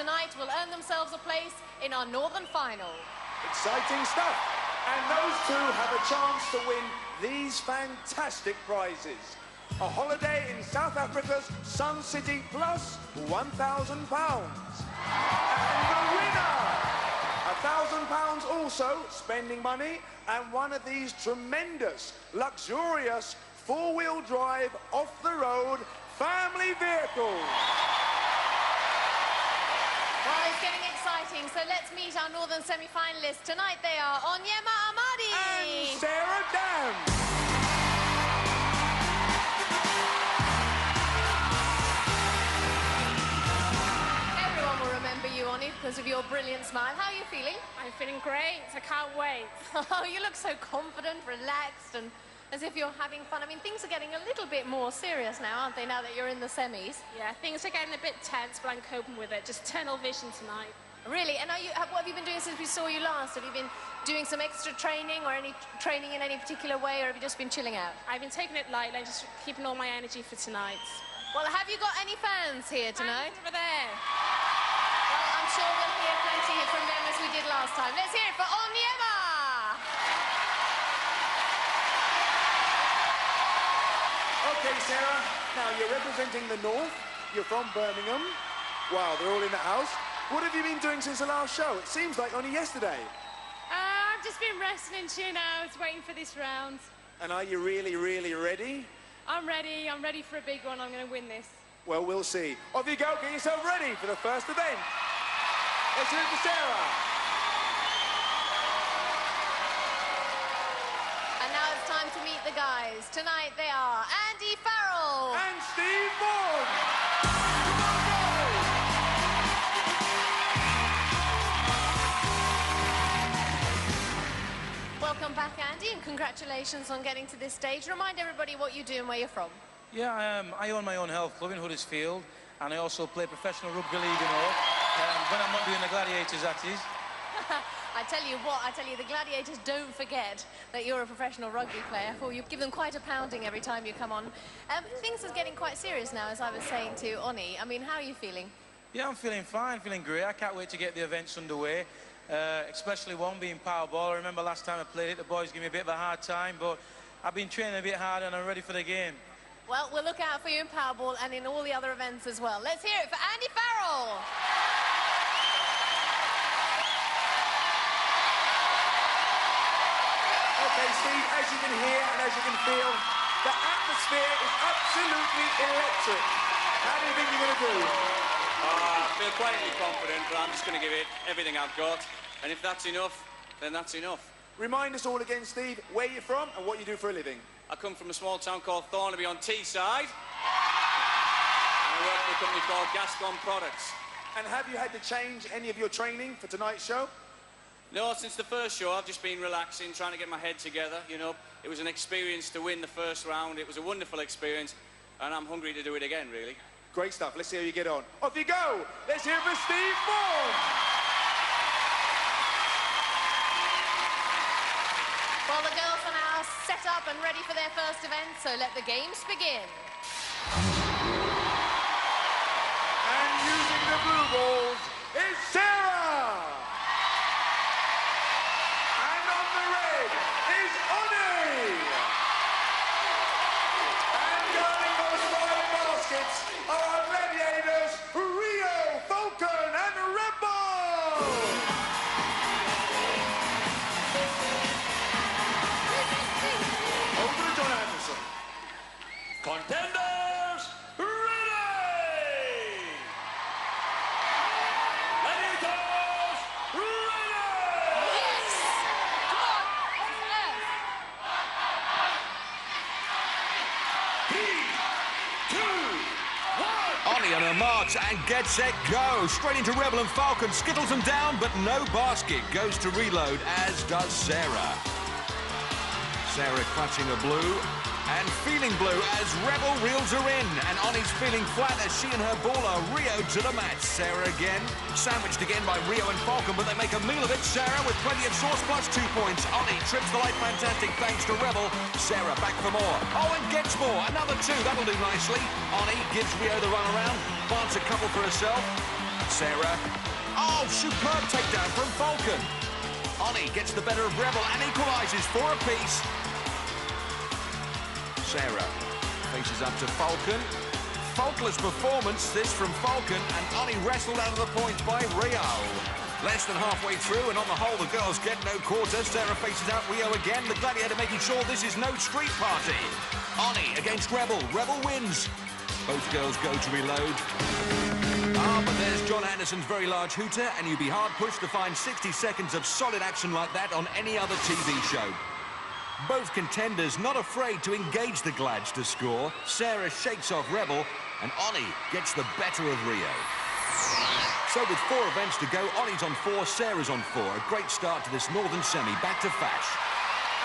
tonight will earn themselves a place in our Northern Final. Exciting stuff. And those two have a chance to win these fantastic prizes. A holiday in South Africa's Sun City plus £1,000. And the winner, £1,000 also, spending money, and one of these tremendous, luxurious, four-wheel drive, off-the-road family vehicles. Well, it's getting exciting, so let's meet our Northern semi-finalists. Tonight they are Onyema, Amadi. And Damm. Everyone will remember you, Oni, because of your brilliant smile. How are you feeling? I'm feeling great. I can't wait. Oh, you look so confident, relaxed, and as if you're having fun. I mean, things are getting a little bit more serious now, aren't they, now that you're in the semis? Yeah, things are getting a bit tense, but I'm coping with it. Just tunnel vision tonight. Really? And what have you been doing since we saw you last? Have you been doing some extra training or any training in any particular way, or have you just been chilling out? I've been taking it lightly and just keeping all my energy for tonight. Well, have you got any fans here tonight? Fans over there. Well, I'm sure we'll hear plenty from them as we did last time. Let's hear it for Onyema! Okay, Sarah, now you're representing the North. You're from Birmingham. Wow, they're all in the house. What have you been doing since the last show? It seems like only yesterday. I've just been resting, chin out, waiting for this round. And are you really, really ready? I'm ready. I'm ready for a big one. I'm going to win this. Well, we'll see. Off you go. Get yourself ready for the first event. Let's hear it for Sarah. And now it's time to meet the guys. Tonight they are Farrell and Steve Vaughan. Welcome back, Andy, and congratulations on getting to this stage. Remind everybody what you do and where you're from. Yeah, I own my own health club in Huddersfield, and I also play professional rugby league and all. When I'm not doing the Gladiators, that is. I tell you what, the Gladiators don't forget that you're a professional rugby player, for you give them quite a pounding every time you come on. Things are getting quite serious now, as I was saying to Oni. I mean, how are you feeling? Yeah, I'm feeling fine, feeling great. I can't wait to get the events underway, especially one being Powerball. I remember last time I played it, the boys gave me a bit of a hard time, but I've been training a bit harder and I'm ready for the game. Well, we'll look out for you in Powerball and in all the other events as well. Let's hear it for Farrell. Okay, Steve, as you can hear and as you can feel, the atmosphere is absolutely electric. How do you think you're going to do? I feel quietly confident, but I'm just going to give it everything I've got. And if that's enough, then that's enough. Remind us all again, Steve, where you're from and what you do for a living. I come from a small town called Thornaby on Teesside. And I work for a company called Gascon Products. And have you had to change any of your training for tonight's show? No, since the first show, I've just been relaxing, trying to get my head together, you know. It was an experience to win the first round. It was a wonderful experience, and I'm hungry to do it again, really. Great stuff. Let's see how you get on. Off you go. Let's hear it for Steve Vaughan. Well, the girls are now set up and ready for their first event, so let the games begin. And using the blue balls is Sarah. And on the red is Oni. And guarding those flying baskets are our Gladiators, Rio, Falcon, and Rebel. Over to John Anderson. Contenders, ready! Gladiators, ready! Yes! Come on! 3, 2, 1. Oni on her marks and get set, go. Straight into Rebel and Falcon, skittles them down, but no basket. Goes to reload, as does Sarah. Sarah clutching a blue and feeling blue as Rebel reels her in. And Oni's feeling flat as she and her ball are Rio to the match. Sarah again, sandwiched again by Rio and Falcon, but they make a meal of it. Sarah with plenty of sauce plus 2 points. Oni trips the light fantastic thanks to Rebel. Sarah back for more. Oh, and gets more. Another 2, that'll do nicely. Oni gives Rio the run around, plants a couple for herself. Sarah. Oh, superb takedown from Falcon. Oni gets the better of Rebel and equalises 4 apiece. Sarah faces up to Falcon. Faultless performance, this from Falcon, and Oni wrestled out of the points by Rio. Less than halfway through, and on the whole, the girls get no quarter. Sarah faces out Rio again. The Gladiator making sure this is no street party. Oni against Rebel. Rebel wins. Both girls go to reload. Ah, but there's John Anderson's very large hooter, and you'd be hard-pushed to find 60 seconds of solid action like that on any other TV show. Both contenders not afraid to engage the Glads to score. Sarah shakes off Rebel, and Oni gets the better of Rio. So with 4 events to go, Oni's on 4, Sarah's on 4. A great start to this Northern Semi. Back to Fash.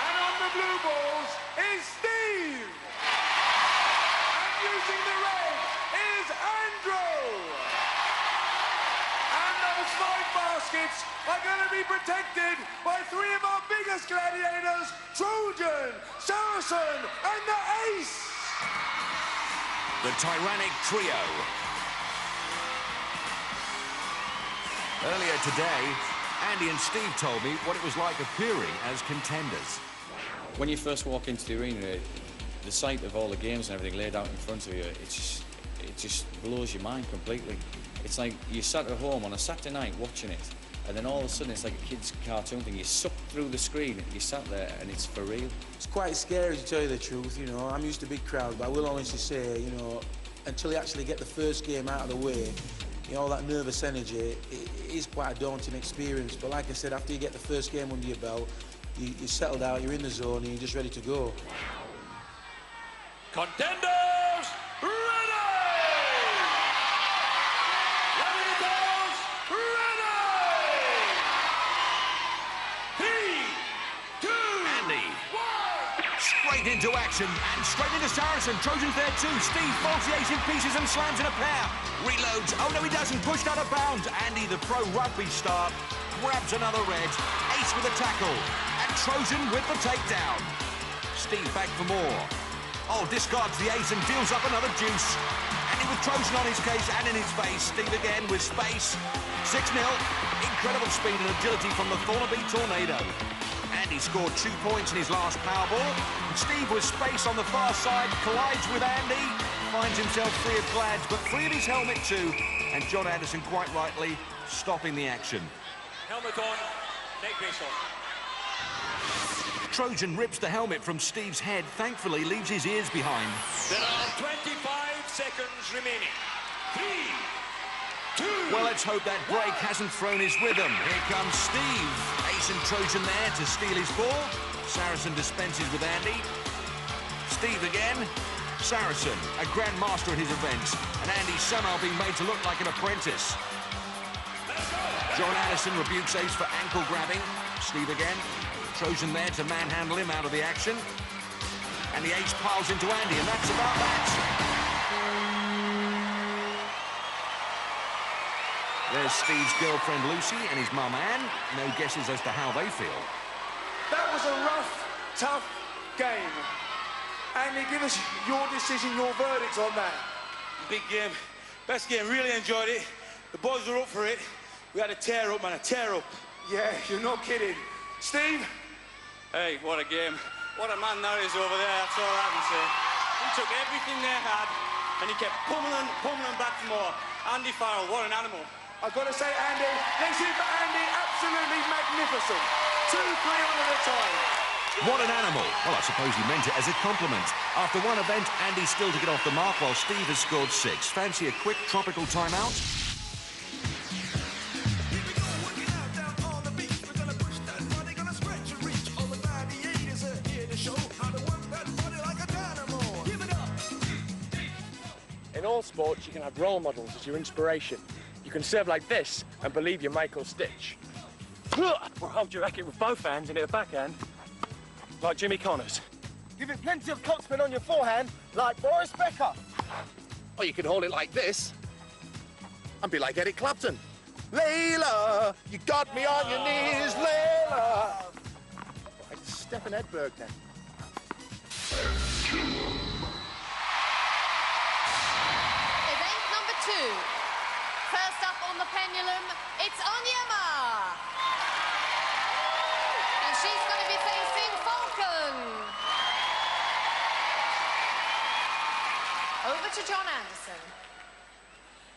And on the blue balls is Steve. And using the red is Andrew. And those 5 baskets are going to be protected by 3 of our biggest gladiators, Trojan, Saracen, and the Ace. The tyrannic trio. Earlier today, Andy and Steve told me what it was like appearing as contenders. When you first walk into the arena, the sight of all the games and everything laid out in front of you, it just blows your mind completely. It's like you sat at home on a Saturday night watching it, and then all of a sudden it's like a kid's cartoon thing. You suck through the screen, you sat there, and it's for real. It's quite scary, to tell you the truth, you know. I'm used to big crowds, but I will honestly say, you know, until you actually get the first game out of the way, you know, all that nervous energy, it is quite a daunting experience. But like I said, after you get the first game under your belt, you settled out, you're in the zone, and you're just ready to go. Contenders, ready! Gladiators, ready! 3, 2, Andy. 1! Straight into action, and straight into Saracen. Trojan's there too. Steve folds the Ace in pieces and slams in a pair. Reloads. Oh, no, he doesn't. Pushed out of bounds. Andy, the pro rugby star, grabs another red. Ace with a tackle. And Trojan with the takedown. Steve back for more. Oh, discards the Ace and deals up another deuce. Andy with Trojan on his case and in his face. Steve again with space. 6-0. Incredible speed and agility from the Thornaby Tornado. Andy scored 2 points in his last Powerball. And Steve with space on the far side collides with Andy. Finds himself free of Glads, but free of his helmet too. And John Anderson, quite rightly, stopping the action. Helmet on, neck brace on. Trojan rips the helmet from Steve's head. Thankfully, leaves his ears behind. There are 25 seconds remaining. 3, 2... Well, let's hope that break hasn't thrown his rhythm. Here comes Steve. Ace and Trojan there to steal his ball. Saracen dispenses with Andy. Steve again. Saracen, a grand master at his events. And Andy somehow being made to look like an apprentice. John Anderson rebukes Ace for ankle grabbing. Steve again. Trojan there to manhandle him out of the action. And the Ace piles into Andy, and that's about that. There's Steve's girlfriend Lucy and his mum Anne. No guesses as to how they feel. That was a rough, tough game. Andy, give us your decision, your verdict on that. Big game. Best game. Really enjoyed it. The boys were up for it. We had a tear up, man. A tear up. Yeah, you're not kidding. Steve? Hey, what a game. What a man that is over there, that's all I can say. He took everything they had, and he kept pummeling back for more. Andy Farrell, what an animal. I've got to say, Andy, this is for Andy, absolutely magnificent. 2-3 on at a time. What an animal. Well, I suppose he meant it as a compliment. After one event, Andy's still to get off the mark while Steve has scored 6. Fancy a quick tropical timeout? In all sports, you can have role models as your inspiration. You can serve like this and believe you're Michael Stitch. Or hold your racket with both hands and hit a backhand, like Jimmy Connors. Give it plenty of topspin on your forehand, like Boris Becker. Or you can hold it like this and be like Eric Clapton. Layla, you got me on your knees, Layla. Like Stephen Edberg then. Event number 2. First up on the It's Onyema. And she's going to be facing Falcon. Over to John Anderson.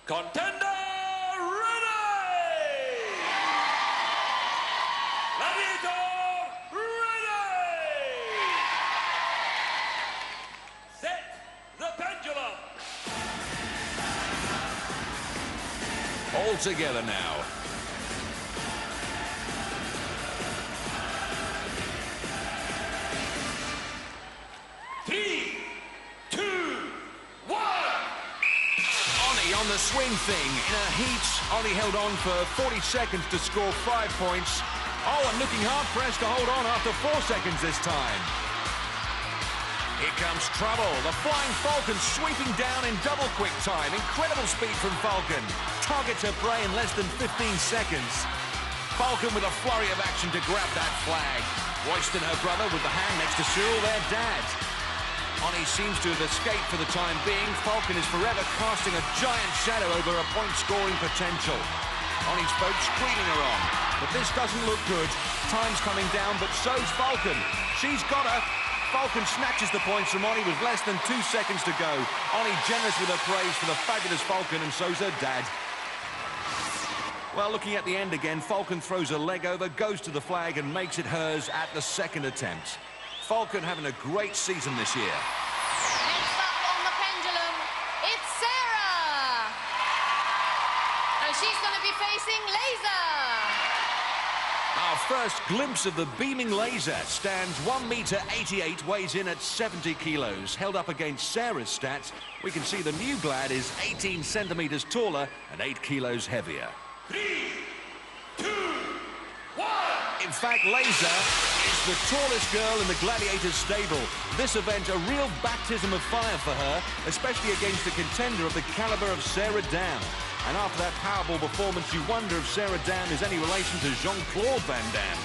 Contender ready! Gladiator ready! Set the pendulum! All together now. Three, two, one! Oni on the swing thing. In a heat, Oni held on for 40 seconds to score 5 points. Oh, and looking hard-pressed to hold on after 4 seconds this time. Here comes trouble. The flying Falcon sweeping down in double quick time. Incredible speed from Falcon. Targets her prey in less than 15 seconds. Falcon with a flurry of action to grab that flag. Royston, her brother, with the hand next to Cyril, their dad. Oni seems to have escaped for the time being. Falcon is forever casting a giant shadow over her point-scoring potential. Oni's folks screaming her on. But this doesn't look good. Time's coming down, but so's Falcon. She's got her. Falcon snatches the points from Oni with less than 2 seconds to go. Oni generous with her praise for the fabulous Falcon, and so's her dad. Well, looking at the end again, Falcon throws a leg over, goes to the flag, and makes it hers at the second attempt. Falcon having a great season this year. Next up on the pendulum, it's Sarah. And she's going to be facing Laser. Our first glimpse of the beaming Laser stands 1.88 m, weighs in at 70 kilos. Held up against Sarah's stats, we can see the new Glad is 18 centimeters taller and 8 kilos heavier. 3, 2, 1! In fact, Laser is the tallest girl in the Gladiators stable. This event a real baptism of fire for her, especially against a contender of the caliber of Sarah Damm. And after that Powerball performance, you wonder if Sarah Damm is any relation to Jean-Claude Van Damme.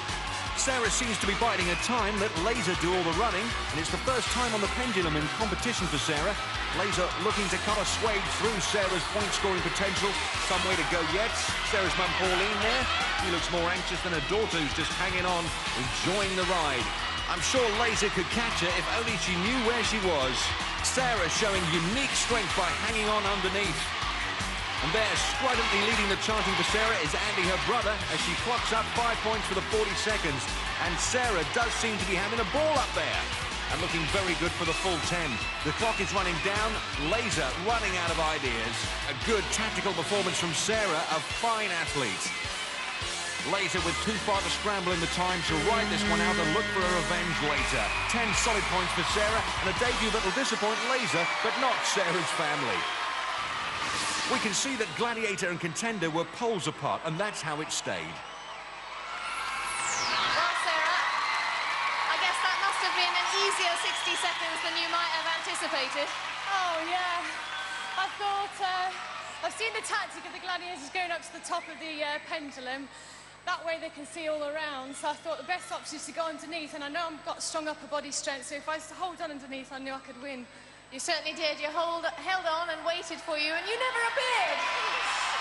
Sarah seems to be biding her time, let Laser do all the running, and it's the first time on the pendulum in competition for Sarah. Laser looking to cut a swathe through Sarah's point-scoring potential. Some way to go yet. Sarah's mum Pauline there. She looks more anxious than her daughter, who's just hanging on, enjoying the ride. I'm sure Laser could catch her if only she knew where she was. Sarah showing unique strength by hanging on underneath. And there, stridently leading the chanting for Sarah is Andy, her brother, as she clocks up 5 points for the 40 seconds. And Sarah does seem to be having a ball up there. And looking very good for the full 10. The clock is running down. Laser running out of ideas. A good tactical performance from Sarah, a fine athlete. Laser with too far to scramble in the time to ride this one out and look for a revenge later. 10 solid points for Sarah, and a debut that'll disappoint Laser, but not Sarah's family. We can see that Gladiator and Contender were poles apart, and that's how it stayed. Well, Sarah, I guess that must have been an easier 60 seconds than you might have anticipated. Oh, yeah. I thought, I've seen the tactic of the Gladiators going up to the top of the pendulum. That way they can see all around. So I thought the best option is to go underneath, and I know I've got strong upper body strength, so if I was to hold on underneath, I knew I could win. You certainly did. You held on and waited for you, and you never appeared.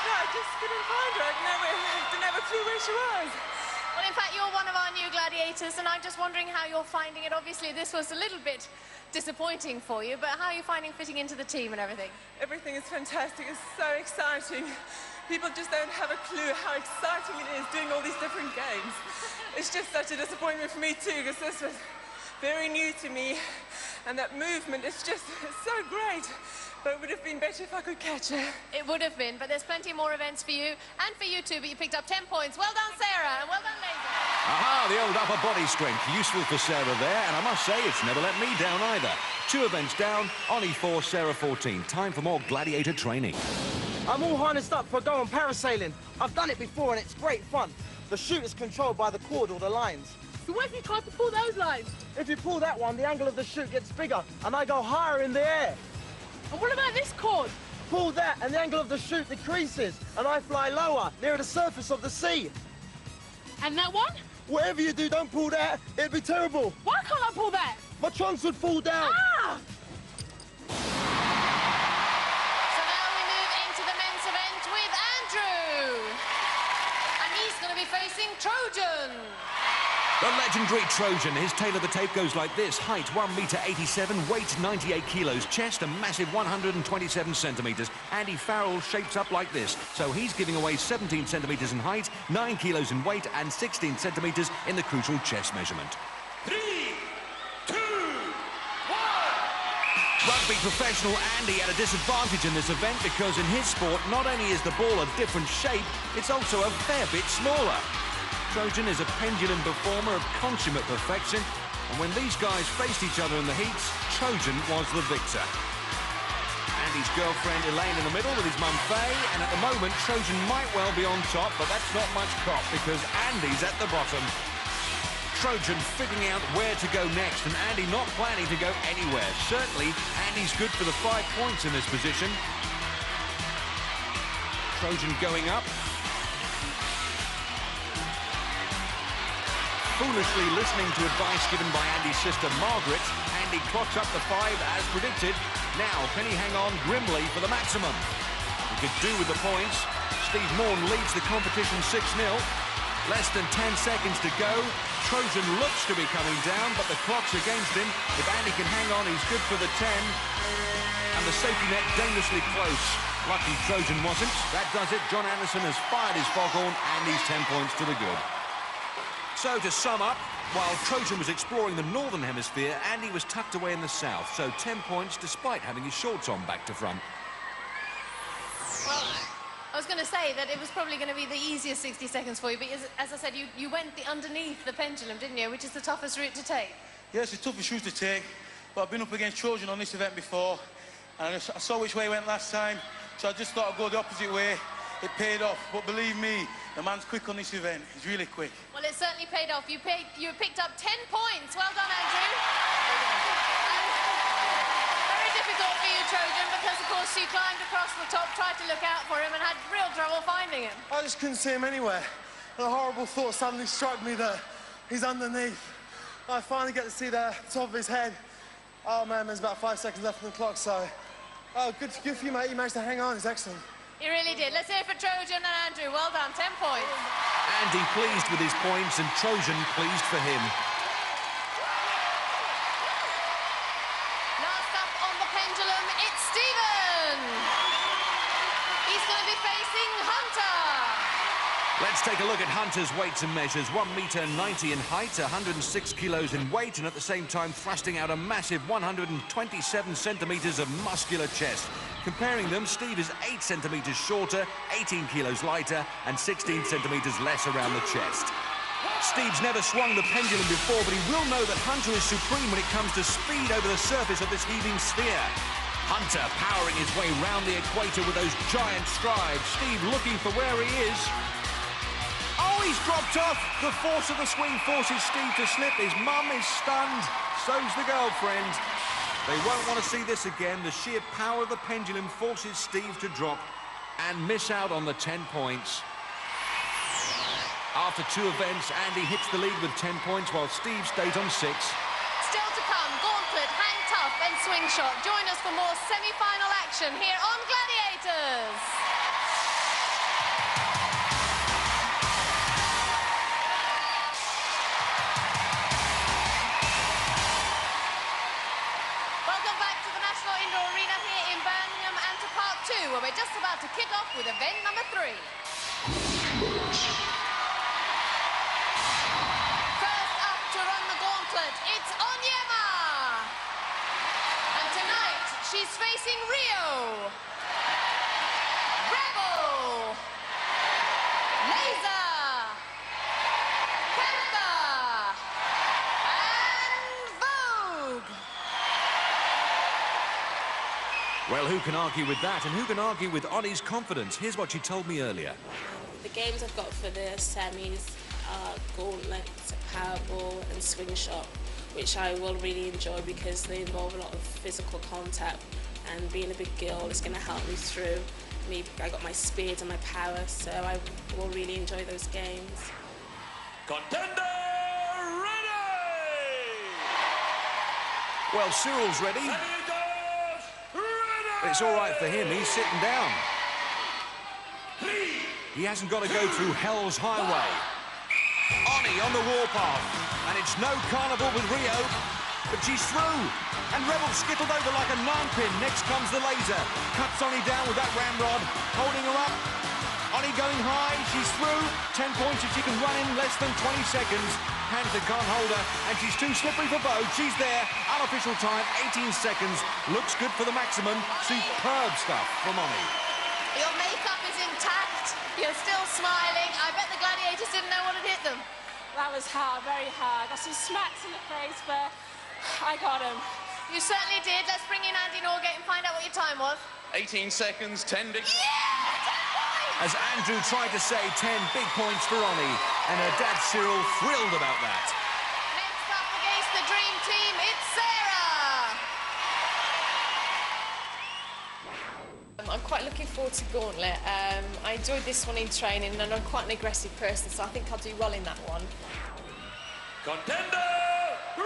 No, I just couldn't find her. I didn't have a clue where she was. Well, in fact, you're one of our new Gladiators, and I'm just wondering how you're finding it. Obviously, this was a little bit disappointing for you, but how are you finding fitting into the team and everything? Everything is fantastic. It's so exciting. People just don't have a clue how exciting it is doing all these different games. It's just such a disappointment for me, too, because this was very new to me. And that movement, it's so great. But it would have been better if I could catch her. It would have been, but there's plenty more events for you and for you too, but you picked up 10 points. Well done, Sarah, and well done, Laser. Aha, the old upper body strength. Useful for Sarah there, and I must say, it's never let me down either. 2 events down, Oni 4, Sarah 14. Time for more Gladiator training. I'm all harnessed up for going parasailing. I've done it before, and it's great fun. The chute is controlled by the cord or the lines. So what if you try to pull those lines? If you pull that one, the angle of the chute gets bigger, and I go higher in the air. And what about this cord? Pull that, and the angle of the chute decreases, and I fly lower, nearer the surface of the sea. And that one? Whatever you do, don't pull that. It'd be terrible. Why can't I pull that? My trunks would fall down. Ah! So now we move into the men's event with Andrew. Trojan. The legendary Trojan, his tail of the tape goes like this. Height 1.87 m, weight 98 kilos, chest a massive 127 centimetres. Andy Farrell shapes up like this. So he's giving away 17 centimetres in height, 9 kilos in weight and 16 centimetres in the crucial chest measurement. 3, 2, 1. Rugby professional Andy at a disadvantage in this event because in his sport, not only is the ball a different shape, it's also a fair bit smaller. Trojan is a pendulum performer of consummate perfection, and when these guys faced each other in the heats, Trojan was the victor. Andy's girlfriend Elaine in the middle with his mum Faye, and at the moment Trojan might well be on top, but that's not much cop because Andy's at the bottom. Trojan figuring out where to go next, and Andy not planning to go anywhere. Certainly, Andy's good for the 5 points in this position. Trojan going up. Foolishly listening to advice given by Andy's sister Margaret, Andy clocks up the 5 as predicted. Now, can he hang on grimly for the maximum? He could do with the points. Steve Maughan leads the competition 6-0. Less than 10 seconds to go. Trojan looks to be coming down, but the clock's against him. If Andy can hang on, he's good for the 10. And the safety net dangerously close. Lucky Trojan wasn't. That does it. John Anderson has fired his foghorn, and he's 10 points to the good. So to sum up, while Trojan was exploring the northern hemisphere, Andy was tucked away in the south. So 10 points despite having his shorts on back to front. Well, I was going to say that it was probably going to be the easiest 60 seconds for you, but as I said, you went underneath the pendulum, didn't you? Which is the toughest route to take. Yeah, it's the toughest route to take, but I've been up against Trojan on this event before, and I saw which way he went last time, so I just thought I'd go the opposite way. It paid off, but believe me, the man's quick on this event. He's really quick. Well, it certainly paid off. You picked up 10 points. Well done, Andrew. Very difficult for you, Trojan, because, of course, you climbed across the top, tried to look out for him, and had real trouble finding him. I just couldn't see him anywhere. And a horrible thought suddenly struck me that he's underneath. I finally get to see the top of his head. Oh, man, there's about 5 seconds left on the clock, so... Oh, good for you, mate. You managed to hang on. It's excellent. You really did. Let's hear it for Trojan and Andrew. Well done, 10 points. Andy pleased with his points and Trojan pleased for him. Last up on the pendulum, it's Stephen. He's going to be facing Hunter. Let's take a look at Hunter's weights and measures. 1.90 m in height, 106 kilos in weight, and at the same time thrusting out a massive 127 centimetres of muscular chest. Comparing them, Steve is 8 centimetres shorter, 18 kilos lighter, and 16 centimetres less around the chest. Steve's never swung the pendulum before, but he will know that Hunter is supreme when it comes to speed over the surface of this heaving sphere. Hunter powering his way round the equator with those giant strides. Steve looking for where he is. Oh, he's dropped off. The force of the swing forces Steve to slip. His mum is stunned. So's the girlfriend. They won't want to see this again. The sheer power of the pendulum forces Steve to drop and miss out on the 10 points. After 2 events, Andy hits the lead with 10 points while Steve stays on 6. Still to come, Gauntlet, Hang Tough and Swingshot. Join us for more semi-final action here on Gladiators. Where we're just about to kick off with event number 3. First up to run the gauntlet, it's Onyema. And tonight, she's facing Rio, Rebel, Laser, Panther, and Vogue. Well, who can argue with that, and who can argue with Ony's confidence? Here's what she told me earlier. The games I've got for the semis are Gauntlet, Powerball and Swingshot, which I will really enjoy because they involve a lot of physical contact, and being a big girl is going to help me through. I got my speed and my power, so I will really enjoy those games. Contender ready! Well, Cyril's ready. But it's all right for him, he's sitting down. He hasn't got to go through hell's highway. Oni on the warpath. And it's no carnival with Rio, but she's through. And Rebel skittled over like a 9-pin. Next comes the laser. Cuts Oni down with that ramrod, holding her up. Oni going high, she's through. 10 points if she can run in less than 20 seconds. Panther can't hold her, and she's too slippery for Vogue. She's there. Unofficial time, 18 seconds. Looks good for the maximum. Superb stuff from Oni. Your makeup is intact. You're still smiling. I bet the Gladiators didn't know what had hit them. That was hard, very hard. Got some smacks in the face, but I got him. You certainly did. Let's bring in Andy Norgate and find out what your time was. 18 seconds, 10 big... Yeah! 10 points! As Andrew tried to say 10 big points for Oni, and her dad Cyril thrilled about that. Next up against the Dream Team, it's Sarah! I'm quite looking forward to Gauntlet. I enjoyed this one in training, and I'm quite an aggressive person, so I think I'll do well in that one. Contender, ready!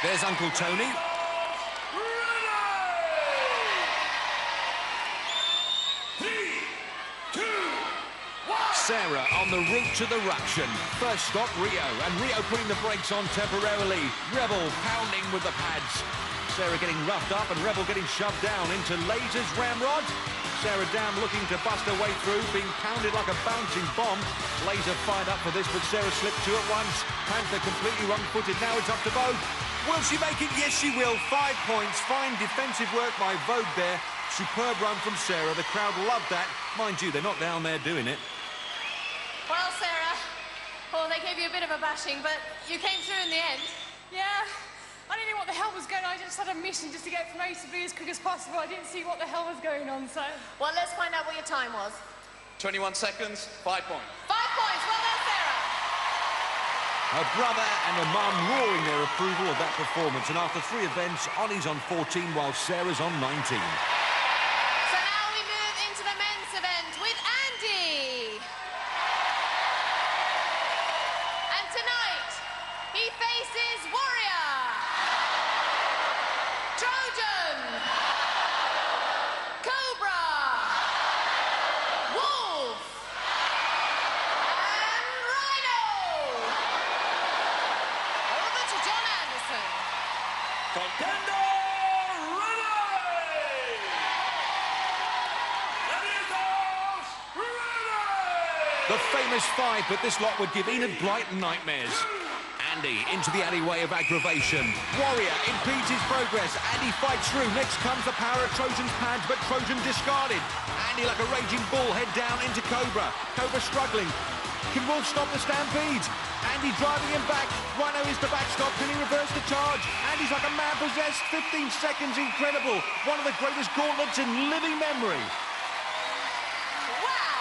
There's Uncle Tony. Sarah on the route to the Ruction. First stop, Rio, and Rio putting the brakes on temporarily. Rebel pounding with the pads. Sarah getting roughed up and Rebel getting shoved down into Laser's ramrod. Sarah Damm looking to bust her way through, being pounded like a bouncing bomb. Laser fired up for this, but Sarah slipped two at once. Panther completely wrong-footed. Now it's up to Vogue. Will she make it? Yes, she will. 5 points. Fine defensive work by Vogue there. Superb run from Sarah. The crowd loved that. Mind you, they're not down there doing it. Well, Sarah, they gave you a bit of a bashing, but you came through in the end. Yeah, I didn't know what the hell was going on. I just had a mission just to get from A to B as quick as possible. I didn't see what the hell was going on, so... Well, let's find out what your time was. 21 seconds, 5 points. 5 points, well done, Sarah. Her brother and her mum roaring their approval of that performance. And after 3 events, Oni's on 14 while Sarah's on 19. So now we move into the men's event with Andy. And tonight, he faces Warrior, Trojan, Cobra, Wolf, and Rhino. Over to John Anderson. Contender, ready! Gladiators, ready! The famous 5, but this lot would give Enid Blyton nightmares. Andy into the alleyway of aggravation. Warrior impedes his progress. Andy fights through. Next comes the power of Trojan's pads, but Trojan discarded. Andy like a raging bull, head down into Cobra. Cobra struggling. Can Wolf stop the stampede? Andy driving him back. Rhino is the backstop. Can he reverse the charge? Andy's like a man possessed. 15 seconds, incredible. One of the greatest gauntlets in living memory. Wow!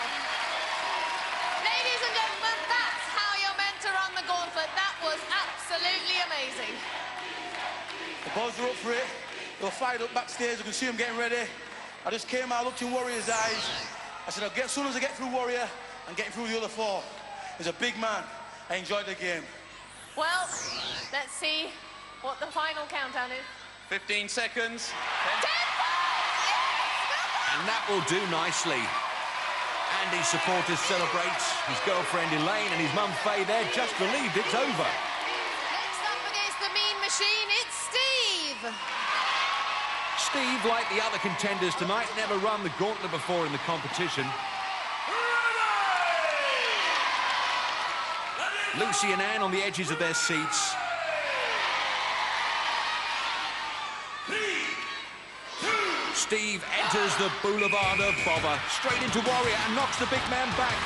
Ladies and gentlemen, that's how you're meant to run the gauntlet. That was absolutely amazing. The boys are up for it. They were fired up backstage. You can see them getting ready. I just came out, looked in Warrior's eyes. I said, as soon as I get through Warrior, I'm getting through the other 4. He's a big man. I enjoyed the game. Well, let's see what the final countdown is. 15 seconds. 10 points! Yes! And that will do nicely. Andy's supporters celebrate. His girlfriend Elaine and his mum Faye, they're just relieved it's over. Next up against the Mean Machine, it's Steve. Steve, like the other contenders tonight, never run the gauntlet before in the competition. Lucy and Anne on the edges of their seats. Steve enters the boulevard of bother, straight into Warrior and knocks the big man back.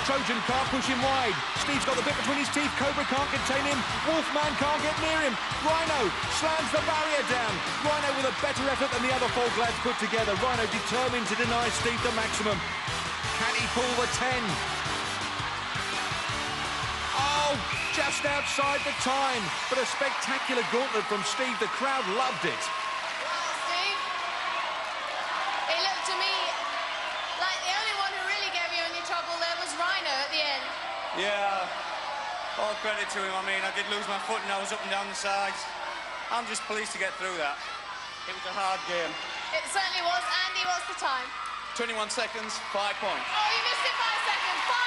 Trojan can't push him wide. Steve's got the bit between his teeth. Cobra can't contain him. Wolfman can't get near him. Rhino slams the barrier down. Rhino with a better effort than the other 4 Glads put together. Rhino determined to deny Steve the maximum. Can he pull the 10? Oh, just outside the time. But a spectacular gauntlet from Steve. The crowd loved it. Well, Steve, it looked to me like the only one who really gave you any trouble there was Rhino at the end. Yeah, all credit to him. I mean, I did lose my foot and I was up and down the sides. I'm just pleased to get through that. It was a hard game. It certainly was. Andy, what's the time? 21 seconds, 5 points. Oh, you missed it by a second. 5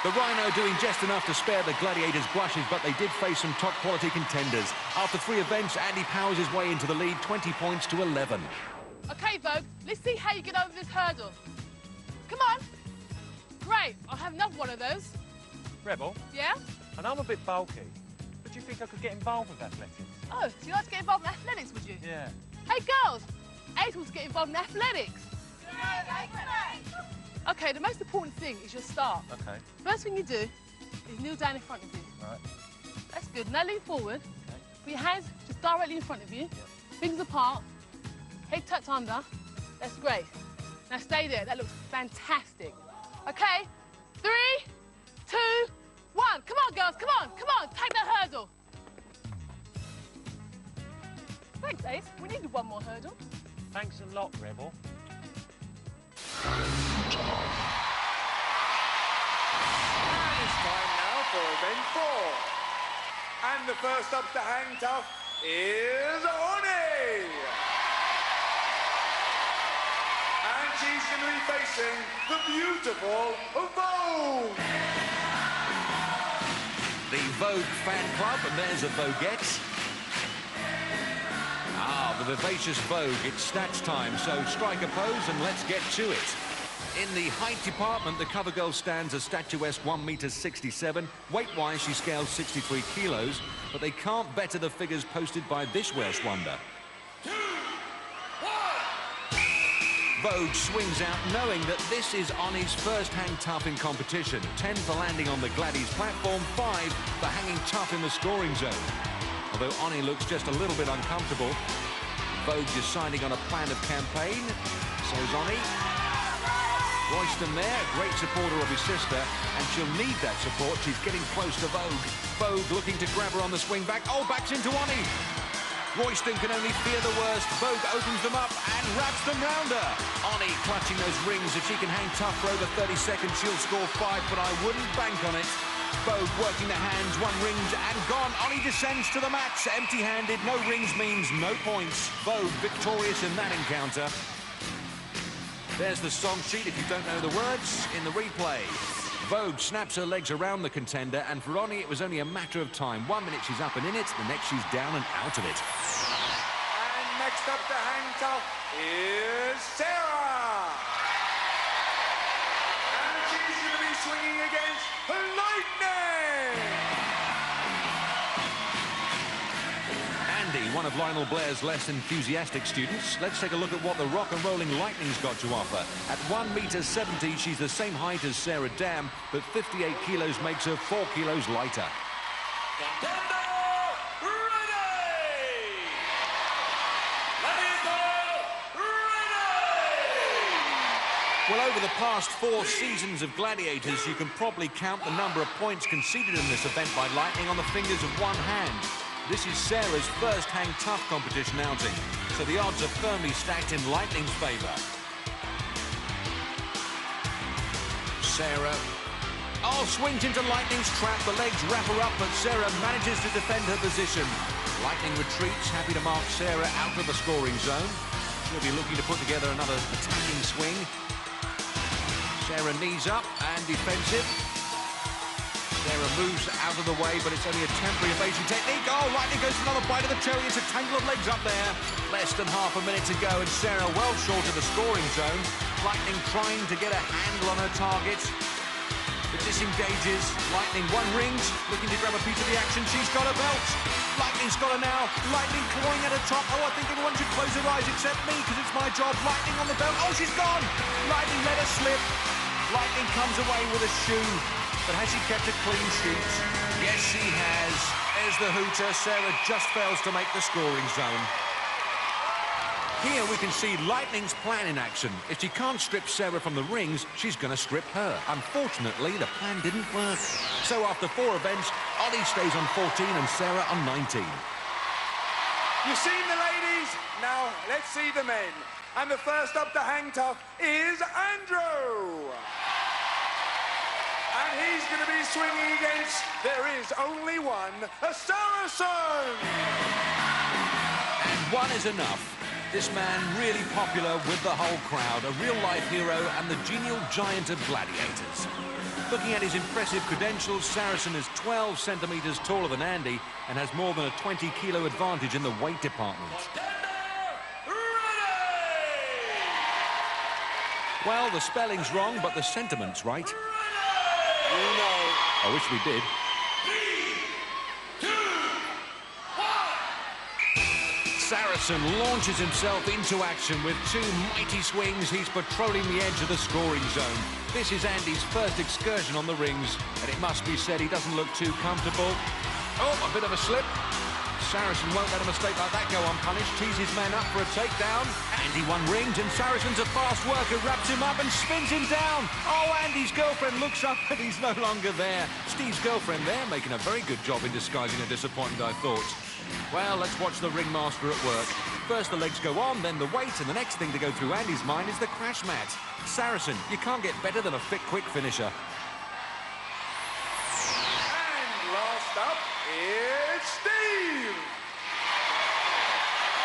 The Rhino doing just enough to spare the Gladiators' blushes, but they did face some top-quality contenders. After 3 events, Andy powers his way into the lead, 20 points to 11. OK, Vogue, let's see how you get over this hurdle. Come on. Great, I'll have another one of those. Rebel? Yeah? And I'm a bit bulky, but do you think I could get involved with athletics? Oh, so you like to get involved in athletics, would you? Yeah. Hey, girls, Ace wants to get involved in athletics. OK, the most important thing is your start. OK. First thing you do is kneel down in front of you. Right. That's good. Now lean forward. Okay. Put your hands just directly in front of you. Yeah. Fingers apart. Head tucked under. That's great. Now stay there. That looks fantastic. OK, 3, 2, 1. Come on, girls. Come on. Come on. Take that hurdle. Thanks, Ace. We needed one more hurdle. Thanks a lot, Rebel. And it's time now for event 4. And the first up to hang tough is Onyema. And she's going to be facing the beautiful Vogue. The Vogue fan club, and there's a Voguette. The vivacious Vogue, it's snatch time, so strike a pose and let's get to it. In the height department, the cover girl stands a statuesque 1.67 m. Weight-wise, she scales 63 kilos, but they can't better the figures posted by this Welsh wonder. 2, 1. Vogue swings out knowing that this is Onyema's first hang tough in competition. 10 for landing on the Gladys platform, 5 for hanging tough in the scoring zone. Although Onyema looks just a little bit uncomfortable, Vogue deciding on a plan of campaign. So's Onyema. Royston there, a great supporter of his sister, and she'll need that support. She's getting close to Vogue. Vogue looking to grab her on the swing back. Oh, backs into Onyema. Royston can only fear the worst. Vogue opens them up and wraps them round her. Onyema clutching those rings. If she can hang tough for over 30 seconds, she'll score 5, but I wouldn't bank on it. Vogue working the hands, 1 rings and gone. Onyema descends to the mats, empty-handed. No rings means no points. Vogue victorious in that encounter. There's the song sheet if you don't know the words in the replay. Vogue snaps her legs around the contender, and for Onyema it was only a matter of time. 1 minute she's up and in it, the next she's down and out of it. And next up to hang tough is Sarah. And she's going to be swinging against Lightning. Andy, one of Lionel Blair's less enthusiastic students. Let's take a look at what the rock and rolling Lightning's got to offer. At 1.70 m, she's the same height as Sarah Damm, but 58 kilos makes her 4 kilos lighter. Well, over the past 4 seasons of Gladiators, you can probably count the number of points conceded in this event by Lightning on the fingers of one hand. This is Sarah's first hang tough competition outing, so the odds are firmly stacked in Lightning's favour. Sarah. Oh, swings into Lightning's trap. The legs wrap her up, but Sarah manages to defend her position. Lightning retreats, happy to mark Sarah out of the scoring zone. She'll be looking to put together another attacking swing. Sarah knees up and defensive. Sarah moves out of the way, but it's only a temporary evasion technique. Oh, Lightning goes for another bite of the cherry. It's a tangle of legs up there. Less than half a minute to go, and Sarah well short of the scoring zone. Lightning trying to get a handle on her target. But disengages. Lightning 1 rings, looking to grab a piece of the action. She's got a belt. Lightning's got her now. Lightning clawing at her top. Oh, I think everyone should close their eyes except me, because it's my job. Lightning on the belt. Oh, she's gone. Lightning let her slip. Lightning comes away with a shoe. But has she kept a clean sheet? Yes, she has. There's the hooter. Sarah just fails to make the scoring zone. Here we can see Lightning's plan in action. If she can't strip Sarah from the rings, she's going to strip her. Unfortunately, the plan didn't work. So after 4 events, Onyema stays on 14 and Sarah on 19. You've seen the ladies, now let's see the men. And the first up to hang tough is Andrew. And he's going to be swinging against, there is only one, a Saracen. And 1 is enough. This man really popular with the whole crowd, a real-life hero and the genial giant of Gladiators. Looking at his impressive credentials, Saracen is 12 centimetres taller than Andy and has more than a 20-kilo advantage in the weight department. Well, the spelling's wrong, but the sentiment's right. I wish we did. 3, 2, 1. Saracen launches himself into action with two mighty swings. He's patrolling the edge of the scoring zone. This is Andy's first excursion on the rings, and it must be said he doesn't look too comfortable. Oh, a bit of a slip. Saracen won't let a mistake like that go unpunished. Tees his man up for a takedown. Andy won rings, and Saracen's a fast worker, wraps him up and spins him down. Oh, Andy's girlfriend looks up, but he's no longer there. Steve's girlfriend there, making a very good job in disguising a disappointment, I thought. Well, let's watch the ringmaster at work. First the legs go on, then the weight, and the next thing to go through Andy's mind is the crash mat. Saracen, you can't get better than a fit, quick finisher. And last up is Steve.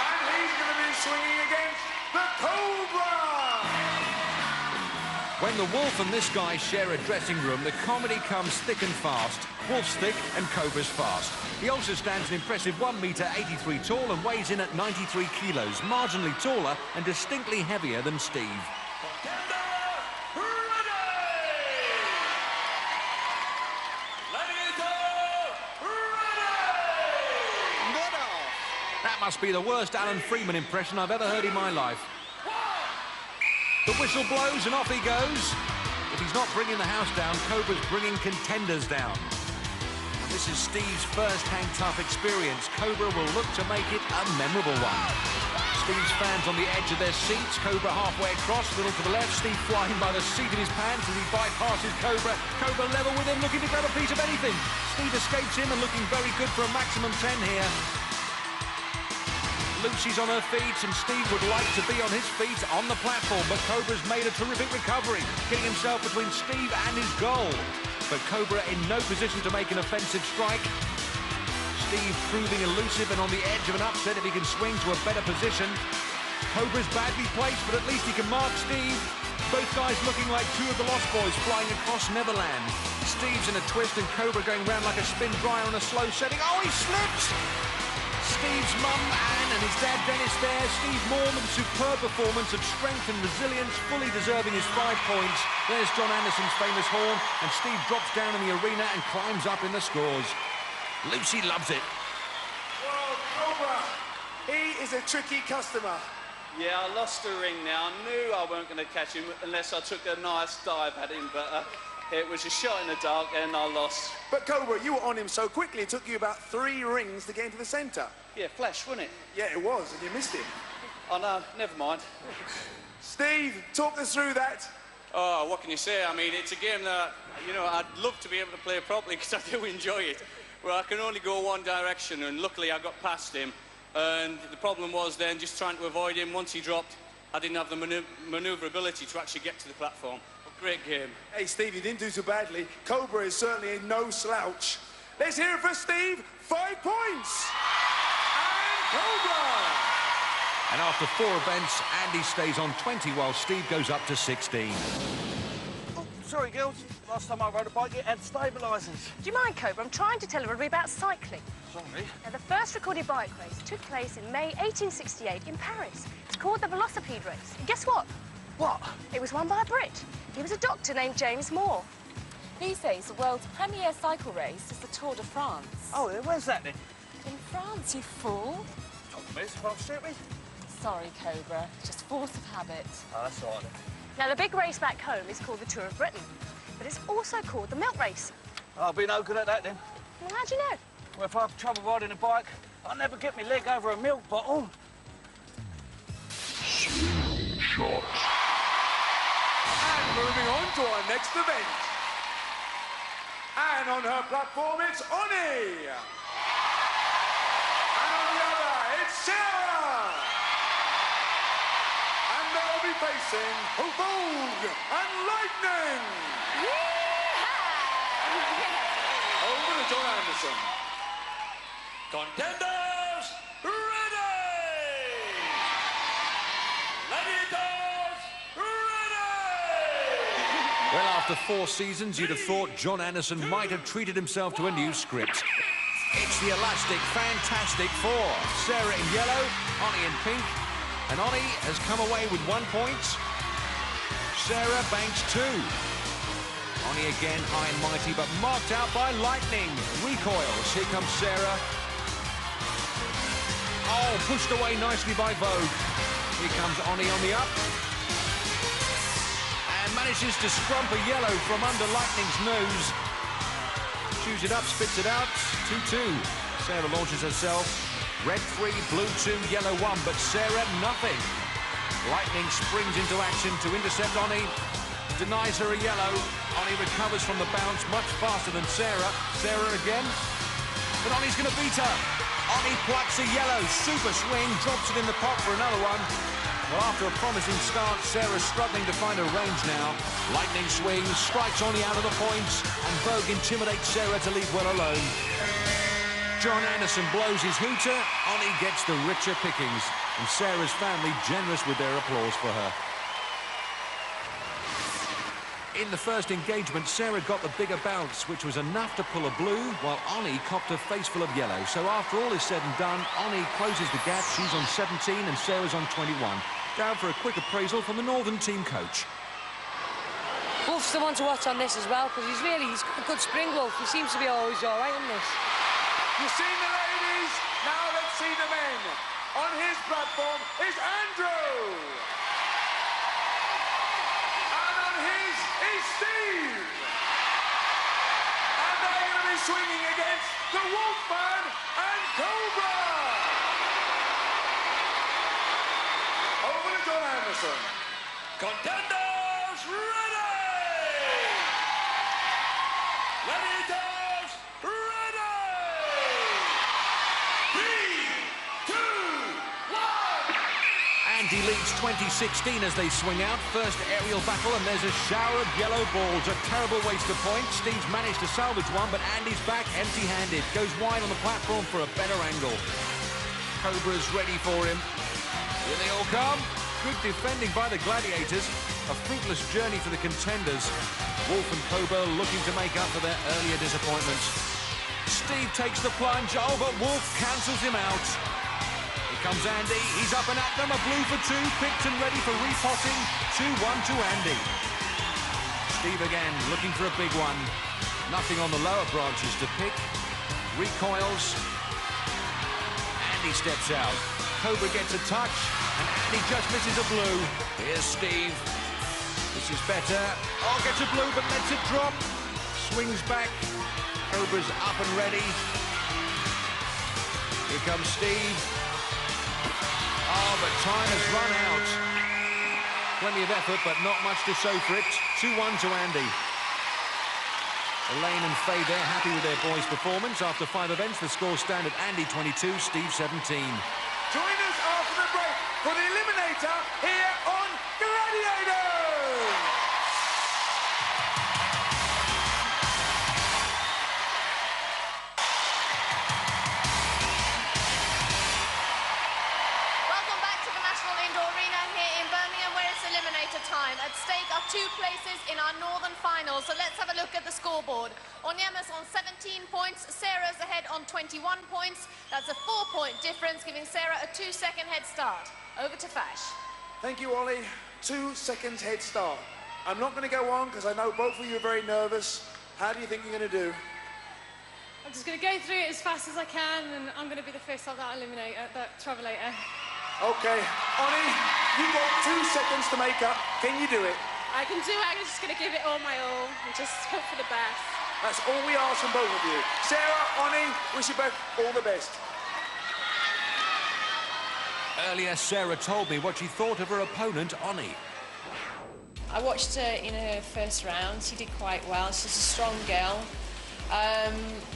And he's going to be swinging against the Cobra. When the Wolf and this guy share a dressing room, the comedy comes thick and fast. Wolf's thick and Cobra's fast. He also stands an impressive 1 metre 83 tall and weighs in at 93 kilos, marginally taller and distinctly heavier than Steve. That must be the worst Alan Freeman impression I've ever heard in my life. The whistle blows and off he goes. If he's not bringing the house down, Cobra's bringing contenders down. And this is Steve's first hang tough experience. Cobra will look to make it a memorable one. Steve's fans on the edge of their seats. Cobra halfway across, little to the left. Steve flying by the seat of his pants as he bypasses Cobra. Cobra level with him, looking to grab a piece of anything. Steve escapes him and looking very good for a maximum 10 here. Lucy's on her feet, and Steve would like to be on his feet on the platform, but Cobra's made a terrific recovery, getting himself between Steve and his goal. But Cobra in no position to make an offensive strike. Steve proving elusive and on the edge of an upset if he can swing to a better position. Cobra's badly placed, but at least he can mark Steve. Both guys looking like two of the Lost Boys flying across Neverland. Steve's in a twist and Cobra going round like a spin dryer on a slow setting. Oh, he slips! Steve's mum, Anne, and his dad, Dennis, there. Steve Morman's superb performance of strength and resilience, fully deserving his 5 points. There's John Anderson's famous horn, and Steve drops down in the arena and climbs up in the scores. Lucy loves it. Well, Cobra, he is a tricky customer. Yeah, I lost the ring now. I knew I weren't going to catch him unless I took a nice dive at him, but it was a shot in the dark and I lost. But Cobra, you were on him so quickly, it took you about 3 rings to get into the centre. Yeah, flash, wasn't it? Yeah, it was, and you missed him. Oh, no, never mind. Steve, talk us through that. Oh, what can you say? I mean, it's a game that, you know, I'd love to be able to play properly because I do enjoy it. Well, I can only go one direction, and luckily I got past him. And the problem was then just trying to avoid him. Once he dropped, I didn't have the manoeuvrability to actually get to the platform. But great game. Hey, Steve, you didn't do so badly. Cobra is certainly no slouch. Let's hear it for Steve. 5 points. And Cobra. And after 4 events, Andy stays on 20 while Steve goes up to 16. Oh, sorry, girls. Last time I rode a bike, it had stabilisers. Do you mind, Cobra? I'm trying to tell everybody about cycling. Sorry. Now, the first recorded bike race took place in May 1868 in Paris. It's called the Velocipede Race. And guess what? What? It was won by a Brit. He was a doctor named James Moore. These days, the world's premier cycle race is the Tour de France. Oh, where's that then? In France, you fool. Miss, well, serious? Sorry, Cobra. Just force of habit. Oh, that's all right then. Now, the big race back home is called the Tour of Britain, but it's also called the Milk Race. I'll be no good at that then. Well, how do you know? Well, if I have trouble riding a bike, I'll never get my leg over a milk bottle. Swingshot. And moving on to our next event. And on her platform, it's Oni. And on the other, it's Sarah. And they'll be facing Vogue and Lightning. Over to John Anderson. Contenders, ready! After 4 seasons, you'd have thought John Anderson might have treated himself to a new script. It's the elastic Fantastic Four. Sarah in yellow, Oni in pink, and Oni has come away with 1 point. Sarah banks 2. Oni again high and mighty, but marked out by lightning. Recoils. Here comes Sarah. Oh, pushed away nicely by Vogue. Here comes Oni on the up. And manages to scrump a yellow from under Lightning's nose. Chews it up, spits it out. 2-2. Sarah launches herself. Red 3, blue 2, yellow 1, but Sarah nothing. Lightning springs into action to intercept Oni. Denies her a yellow. Oni recovers from the bounce much faster than Sarah. Sarah again. But Oni's going to beat her. Oni plucks a yellow. Super swing. Drops it in the pot for another one. Well, after a promising start, Sarah's struggling to find her range now. Lightning swings, strikes Oni out of the points, and Vogue intimidates Sarah to leave well alone. John Anderson blows his hooter. Oni gets the richer pickings, and Sarah's family generous with their applause for her. In the first engagement, Sarah got the bigger bounce, which was enough to pull a blue, while Oni copped a face full of yellow. So after all is said and done, Oni closes the gap. She's on 17 and Sarah's on 21. Down for a quick appraisal from the Northern team coach. Wolf's the one to watch on this as well, because he's got a good spring, Wolf. He seems to be always all right in this. You've seen the ladies, now let's see the men. On his platform is Andrew. And on his is Steve. And they're going to be swinging against the Wolfman and Cobra. Over to John Anderson. Contenders ready! Gladiators ready! 3, 2, 1! Andy leads 2016 as they swing out. First aerial battle, and there's a shower of yellow balls. A terrible waste of points. Steve's managed to salvage one, but Andy's back empty-handed. Goes wide on the platform for a better angle. Cobra's ready for him. Here they all come. Good defending by the Gladiators. A fruitless journey for the contenders. Wolf and Cobra looking to make up for their earlier disappointments. Steve takes the plunge. Oh, but Wolf cancels him out. Here comes Andy. He's up and at them. A blue for 2. Picked and ready for repotting. 2-1 to Andy. Steve again looking for a big one. Nothing on the lower branches to pick. Recoils. Andy steps out. Cobra gets a touch. And Andy just misses a blue. Here's Steve. This is better. Oh, gets a blue, but lets it drop. Swings back. Cobra's up and ready. Here comes Steve. Oh, but time has run out. Plenty of effort, but not much to show for it. 2-1 to Andy. Elaine and Faye there, happy with their boys' performance. After 5 events, the score stand at Andy 22, Steve 17. Join us after the break for the Eliminator here on Gladiators! Welcome back to the National Indoor Arena here in Birmingham, where it's Eliminator time. At stake are 2 places in our Northern Final, so let's have a look at the scoreboard. Onyema's on 17 points, Sarah's ahead on 21 points. That's a 4-point difference, giving Sarah a 2-second head start. Over to Fash. Thank you, Ollie. 2 seconds head start. I'm not going to go on because I know both of you are very nervous. How do you think you're going to do? I'm just going to go through it as fast as I can, and I'm going to be the first of that Eliminator, that Travelator. Okay. Ollie, you've got 2 seconds to make up. Can you do it? I can do it. I'm just going to give it all my all and just hope for the best. That's all we ask from both of you. Sarah, Ollie, wish you both all the best. Earlier, Sarah told me what she thought of her opponent, Oni. I watched her in her first round. She did quite well. She's a strong girl.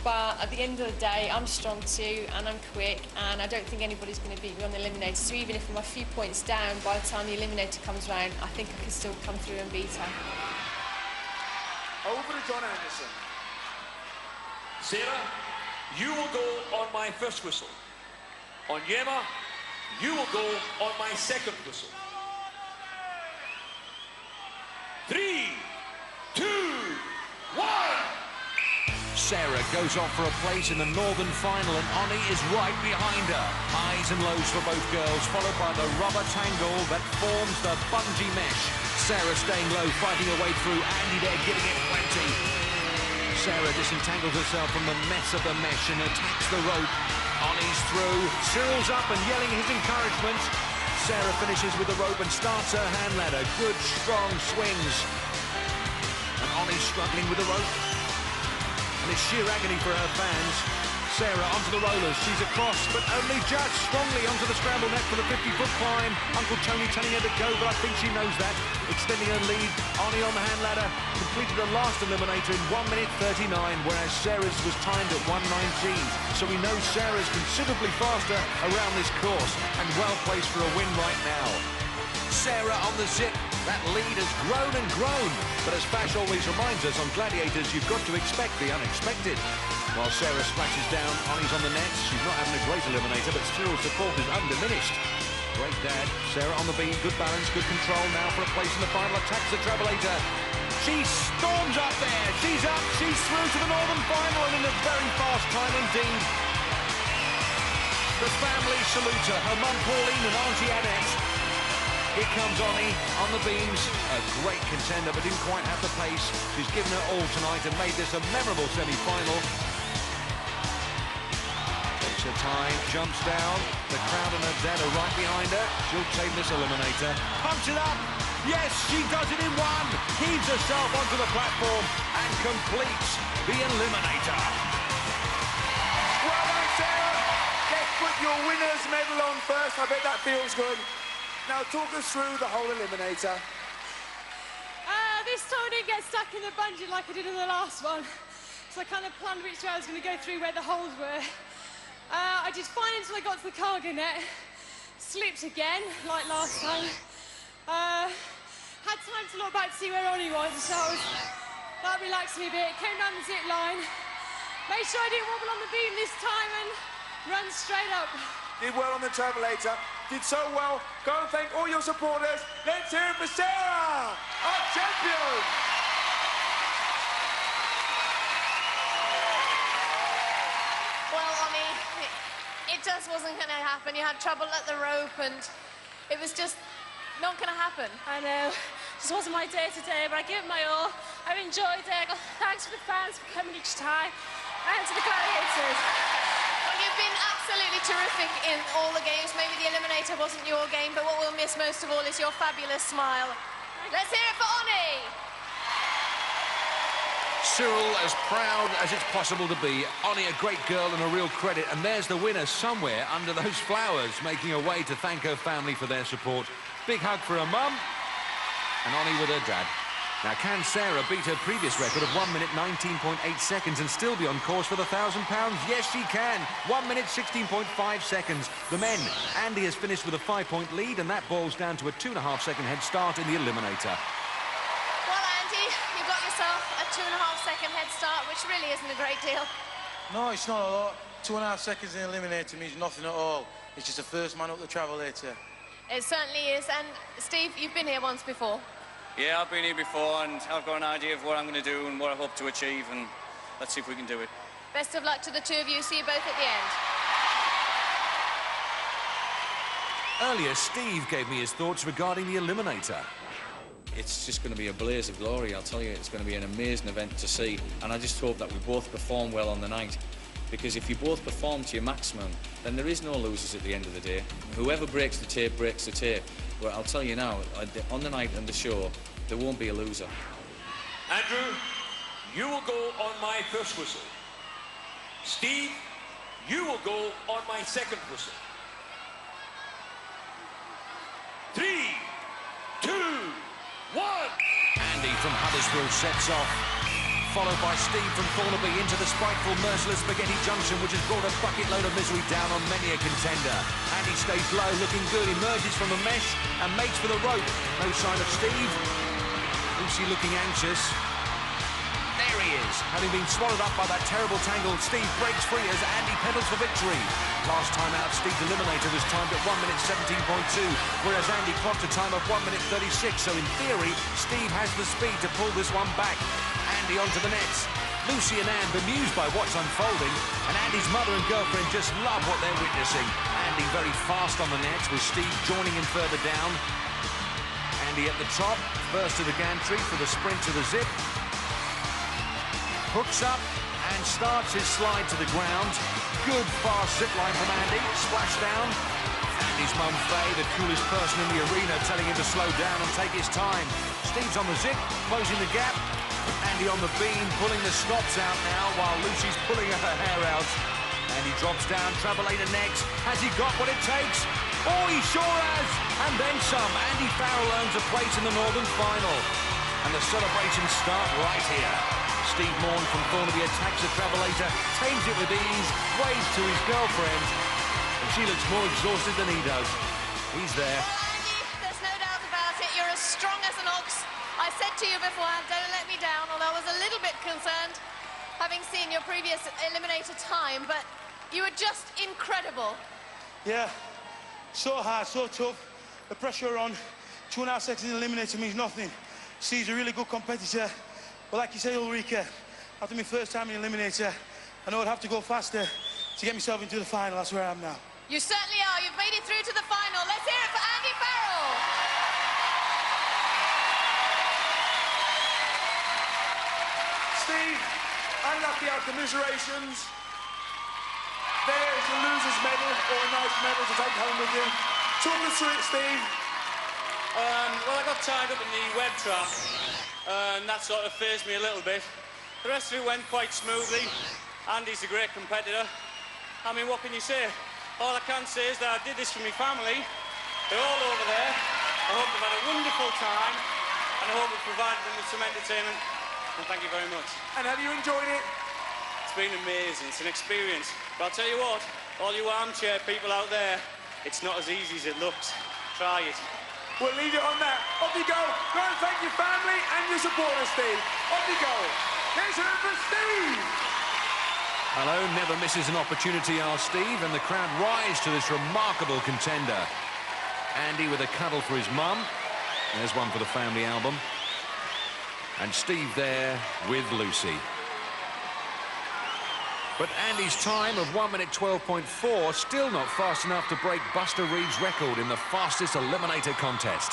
But at the end of the day, I'm strong too, and I'm quick, and I don't think anybody's going to beat me on the Eliminator. So even if I'm a few points down, by the time the Eliminator comes round, I think I can still come through and beat her. Over to John Anderson. Sarah, you will go on my first whistle. Onyema, you will go on my second whistle. 3, 2, Sarah goes off for a place in the Northern final, and Oni is right behind her. Highs and lows for both girls, followed by the rubber tangle that forms the bungee mesh. Sarah staying low, fighting her way through. Andy there giving it plenty. Sarah disentangles herself from the mess of the mesh and attacks the rope. Oni's through. Cyril's up and yelling his encouragement. Sarah finishes with the rope and starts her hand ladder. Good, strong swings. And Oni's struggling with the rope. And it's sheer agony for her fans. Sarah onto the rollers. She's across, but only just strongly onto the scramble net for the 50-foot climb. Uncle Tony telling her to go, but I think she knows that. Extending her lead. Oni on the hand ladder. Completed the last eliminator in 1 minute 39, whereas Sarah's was timed at 1:19. So we know Sarah's considerably faster around this course and well placed for a win right now. Sarah on the zip. That lead has grown and grown. But as Bash always reminds us, on Gladiators, you've got to expect the unexpected. While Sarah splashes down, Oni's on the nets. She's not having a great eliminator, but Cyril's support is undiminished. Great dad. Sarah on the beam, good balance, good control now for a place in the final. Attacks the travelator. She storms up there. She's up, she's through to the Northern final, and in a very fast time indeed. The family salute her, her mum Pauline and Auntie Annette. Here comes Oni on the beams. A great contender, but didn't quite have the pace. She's given her all tonight and made this a memorable semi-final. Takes her time, jumps down. The crowd and her dad are right behind her. She'll take this eliminator. Pumps it up. Yes, she does it in one. Heaves herself onto the platform and completes the eliminator. Well done, Sarah. Let's put your winner's medal on first. I bet that feels good. Now talk us through the whole eliminator. This time I didn't get stuck in the bungee like I did in the last one. So I kind of planned which way I was going to go through where the holes were. I did fine until I got to the cargo net. Slipped again, like last time. Had time to look back to see where Oni was, so that relaxed me a bit. Came down the zip line. Made sure I didn't wobble on the beam this time and run straight up. Did well on the travelator. Did so well. Go and thank all your supporters. Let's hear it for Sarah, our champion. Well, Oni, it just wasn't going to happen. You had trouble at the rope, and it was just not going to happen. I know. Just wasn't my day today, but I gave it my all. I've enjoyed it. I got thanks to the fans for coming each time, and to the Gladiators. You've been absolutely terrific in all the games. Maybe the eliminator wasn't your game, but what we'll miss most of all is your fabulous smile. Let's hear it for Oni. Cyril as proud as it's possible to be. Oni a great girl and a real credit, and there's the winner somewhere under those flowers, making her way to thank her family for their support. Big hug for her mum, and Oni with her dad. Now, can Sarah beat her previous record of 1 minute 19.8 seconds and still be on course for the £1,000? Yes, she can. 1 minute 16.5 seconds. The men, Andy has finished with a 5-point lead, and that boils down to a 2.5-second head start in the eliminator. Well, Andy, you got yourself a 2.5-second head start, which really isn't a great deal. No, it's not a lot. 2.5 seconds in the eliminator means nothing at all. It's just the first man up the travelator. It certainly is. And, Steve, you've been here once before. Yeah, I've been here before, and I've got an idea of what I'm going to do and what I hope to achieve, and let's see if we can do it. Best of luck to the two of you. See you both at the end. Earlier, Steve gave me his thoughts regarding the eliminator. It's just going to be a blaze of glory, I'll tell you. It's going to be an amazing event to see, and I just hope that we both perform well on the night, because if you both perform to your maximum, then there is no losers at the end of the day. Whoever breaks the tape breaks the tape. Well, I'll tell you now, on the night and the show, there won't be a loser. Andrew, you will go on my first whistle. Steve, you will go on my second whistle. 3, 2, 1. Andy from Huddersfield sets off, followed by Steve from Thornaby into the spiteful, merciless Spaghetti Junction, which has brought a bucket load of misery down on many a contender. Andy stays low, looking good, emerges from the mesh and makes for the rope. No sign of Steve. Lucy looking anxious. There he is. Having been swallowed up by that terrible tangle, Steve breaks free as Andy pedals for victory. Last time out, Steve's eliminator was timed at 1 minute 17.2, whereas Andy clocked a time of 1 minute 36, so in theory, Steve has the speed to pull this one back. Andy onto the nets. Lucy and Anne bemused by what's unfolding, and Andy's mother and girlfriend just love what they're witnessing. Andy very fast on the nets, with Steve joining in further down. Andy at the top, first to the gantry for the sprint to the zip. Hooks up and starts his slide to the ground. Good fast zip line from Andy, splash down. Andy's mum Faye, the coolest person in the arena, telling him to slow down and take his time. Steve's on the zip, closing the gap. Andy on the beam, pulling the stops out now, while Lucy's pulling her hair out. Andy drops down, Travelator next. Has he got what it takes? Oh, he sure has! And then some. Andy Farrell earns a place in the Northern Final. And the celebrations start right here. Steve Maughan from Thornaby attacks the Travelator, tames it with ease, waves to his girlfriend, and she looks more exhausted than he does. He's there. Well, Andy, there's no doubt about it. You're as strong as an ox. I said to you beforehand, don't let me down, although I was a little bit concerned, having seen your previous Eliminator time, but you were just incredible. Yeah, so hard, so tough. The pressure on 2.5 seconds in Eliminator means nothing. Steve's a really good competitor. But like you say, Ulrika, after my first time in Eliminator, I know I'd have to go faster to get myself into the final. That's where I am now. You certainly are. You've made it through to the final. Let's hear it for Andy Farrell. Steve, unlucky our commiserations. There's a loser's medal, or a nice medal to take home with you. Talk us through it, Steve. Well, I got tied up in the web trap, and that sort of phased me a little bit. The rest of it went quite smoothly. Andy's a great competitor. I mean, what can you say? All I can say is that I did this for my family. They're all over there. I hope they've had a wonderful time, and I hope we've provided them with some entertainment. And thank you very much. And have you enjoyed it? It's been amazing. It's an experience. But I'll tell you what, all you armchair people out there, it's not as easy as it looks. Try it. We'll leave it on that. Off you go. Go and thank your family and your supporters, Steve. Off you go. Let's hear it for Steve. Hello, never misses an opportunity, our Steve, and the crowd rise to this remarkable contender. Andy with a cuddle for his mum. There's one for the family album. And Steve there with Lucy. But Andy's time of 1 minute 12.4 still not fast enough to break Buster Reed's record in the fastest Eliminator contest.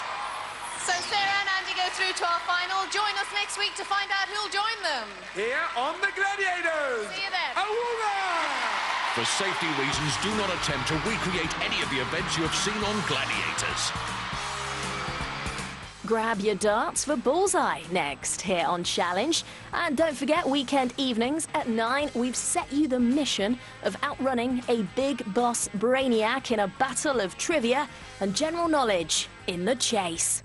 So Sarah and Andy go through to our final. Join us next week to find out who'll join them. Here on the Gladiators. See you then. For safety reasons, do not attempt to recreate any of the events you have seen on Gladiators. Grab your darts for Bullseye next here on Challenge. And don't forget, weekend evenings at 9, we've set you the mission of outrunning a big boss brainiac in a battle of trivia and general knowledge in the chase.